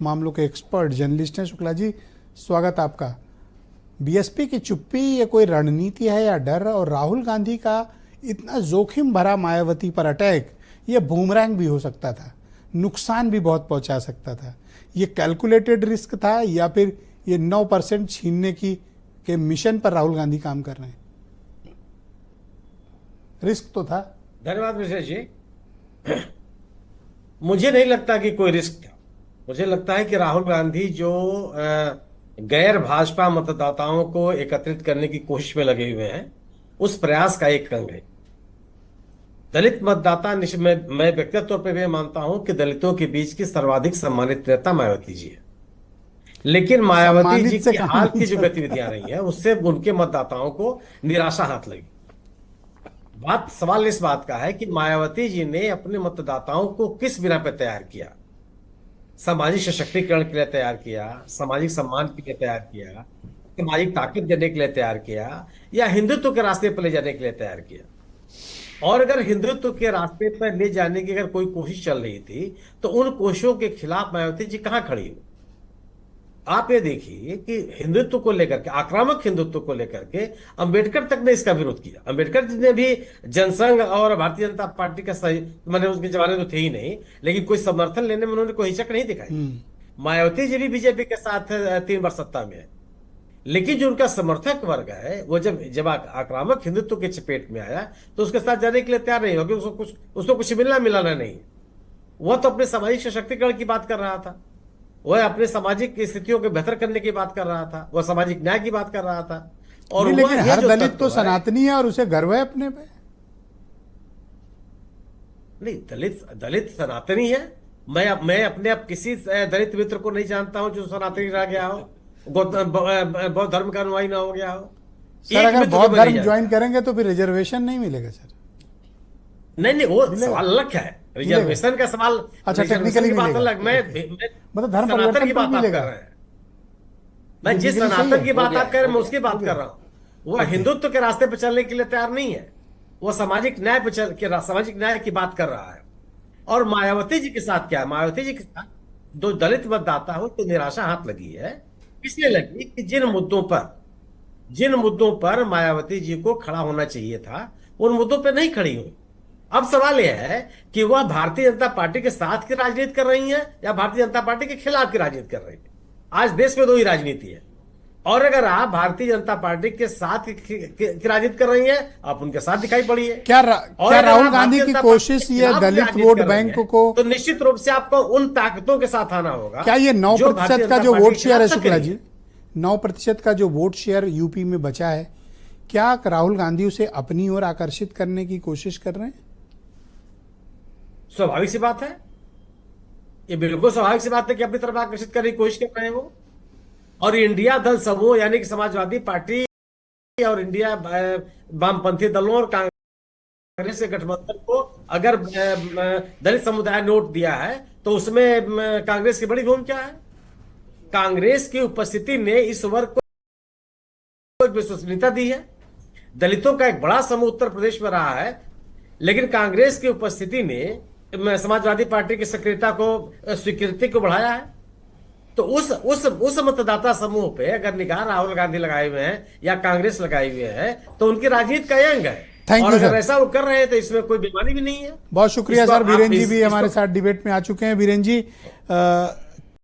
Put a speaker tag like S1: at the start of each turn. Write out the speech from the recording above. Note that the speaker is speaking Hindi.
S1: मामलों के एक्सपर्ट जर्नलिस्ट हैं। शुक्ला जी, स्वागत आपका। बीएसपी की चुप्पी ये कोई रणनीति है या डर? और राहुल गांधी का इतना जोखिम भरा मायावती पर अटैक, ये बूमरैंग भी हो सकता था, नुकसान भी बहुत पहुंचा सकता था। ये कैलकुलेटेड रिस्क था या फिर ये 9% छीनने के मिशन पर राहुल गांधी काम कर रहे हैं? रिस्क तो था।
S2: धन्यवाद मिश्रा जी। मुझे नहीं लगता कि कोई रिस्क था। मुझे लगता है कि राहुल गांधी जो गैर भाजपा मतदाताओं को एकत्रित करने की कोशिश में लगे हुए हैं, उस प्रयास का एक अंग है। दलित मतदाता मैं व्यक्तिगत तौर पर भी मानता हूं कि दलितों के बीच की सर्वाधिक सम्मानित नेता मायावती जी है। लेकिन मायावती जी की हाल की जो गतिविधियां रही हैं, उससे उनके मतदाताओं को निराशा हाथ लगी। सवाल इस बात का है कि मायावती जी ने अपने मतदाताओं को किस बिना पे तैयार किया? सामाजिक सशक्तिकरण के लिए तैयार किया, सामाजिक सम्मान के लिए तैयार किया, सामाजिक ताकत देने के लिए तैयार किया, या हिंदुत्व के रास्ते पर ले जाने के लिए तैयार किया? और अगर हिंदुत्व के रास्ते पर ले जाने की अगर कोई कोशिश चल रही थी, तो उन कोशिशों के खिलाफ मायावती जी कहां खड़ी हुई? आप ये देखिए कि हिंदुत्व को लेकर के, आक्रामक हिंदुत्व को लेकर के अंबेडकर तक ने इसका विरोध किया। अंबेडकर जी ने भी जनसंघ और भारतीय जनता पार्टी का सही, मैंने उसके जमाने तो थे ही नहीं, लेकिन कोई समर्थन लेने में उन्होंने कोई हिचक नहीं दिखाई। मायावती जी भी बीजेपी के साथ 3 वर्ष सत्ता में है, लेकिन जो उनका समर्थक वर्ग है, वो जब आक्रामक हिंदुत्व के चपेट में आया तो उसके साथ जाने के लिए तैयार नहीं हो, क्योंकि उसको कुछ मिलाना नहीं। वह तो अपने सामाजिक सशक्तिकरण की बात कर रहा था, वह अपने सामाजिक स्थितियों को बेहतर करने की बात कर रहा था, वह सामाजिक न्याय की बात कर रहा था। और
S1: लेकिन हर दलित तो सनातनी है और उसे गर्व है अपने पे।
S2: नहीं, दलित सनातनी है। मैं अपने आप किसी दलित मित्र को नहीं जानता हूं जो सनातनी रह गया हो, बौद्ध धर्म का अनुयायी ना हो गया हो।
S1: सर, अगर बौद्ध धर्म ज्वाइन करेंगे तो फिर रिजर्वेशन नहीं मिलेगा सर?
S2: नहीं, वो सवाल अलग है। रिजर्वेशन का सवाल,
S1: अच्छा, टेक्निकली
S2: बात अलग। मैं
S1: मतलब धर्म
S2: सनातन की बात आप कर रहे हैं। मैं जिस सनातन की बात आप कर रहे हैं, मैं उसकी बात कर रहा हूं। वह हिंदुत्व के रास्ते पर चलने के लिए तैयार नहीं है, वो सामाजिक न्याय पर सामाजिक न्याय की बात कर रहा है। और मायावती जी के साथ क्या है? मायावती जी के साथ दो दलित मतदाता हो तो निराशा हाथ लगी है। इसलिए लगी कि जिन मुद्दों पर मायावती जी को खड़ा होना चाहिए था, उन मुद्दों पर नहीं खड़ी हुई। अब सवाल यह है कि वह भारतीय जनता पार्टी के साथ की राजनीति कर रही है या भारतीय जनता पार्टी के खिलाफ की राजनीति कर रही है। आज देश में 2 ही राजनीति है, और अगर आप भारतीय जनता पार्टी के साथ की राजनीति कर रही हैं, आप उनके साथ दिखाई पड़ी है।
S1: क्या राहुल गांधी की कोशिश ये दलित वोट बैंक को,
S2: तो निश्चित रूप से आपको उन ताकतों के साथ आना होगा।
S1: क्या ये 9% का जो वोट शेयर है, शुक्ला जी, 9% का जो वोट शेयर यूपी में बचा है, क्या राहुल गांधी उसे अपनी ओर आकर्षित करने की कोशिश कर रहे हैं?
S2: स्वाभाविक सी बात है, ये बिल्कुल स्वाभाविक सी बात है कि अपनी तरफ आकर्षित करने की कोशिश कर रहे हैं वो। और इंडिया दल समूह यानी कि समाजवादी पार्टी और इंडिया वामपंथी दलों और कांग्रेस के गठबंधन को अगर दलित समुदाय ने वोट दिया है, तो उसमें कांग्रेस की बड़ी भूमिका है। कांग्रेस की उपस्थिति ने इस वर्ग को विश्वसनीयता दी है। दलितों का एक बड़ा समूह उत्तर प्रदेश में रहा है, लेकिन कांग्रेस की उपस्थिति ने समाजवादी पार्टी की सक्रियता को, स्वीकृति को बढ़ाया है। तो उस मतदाता समूह पे अगर निगाह राहुल गांधी लगाए हुए हैं या कांग्रेस लगाए हुए है, तो उनकी राजनीति का अंग है। और अगर ऐसा वो कर रहे हैं तो इसमें कोई बेईमानी भी नहीं है।
S1: बहुत शुक्रिया सर। बीरेन जी भी हमारे साथ डिबेट में आ चुके हैं। बीरेन जी,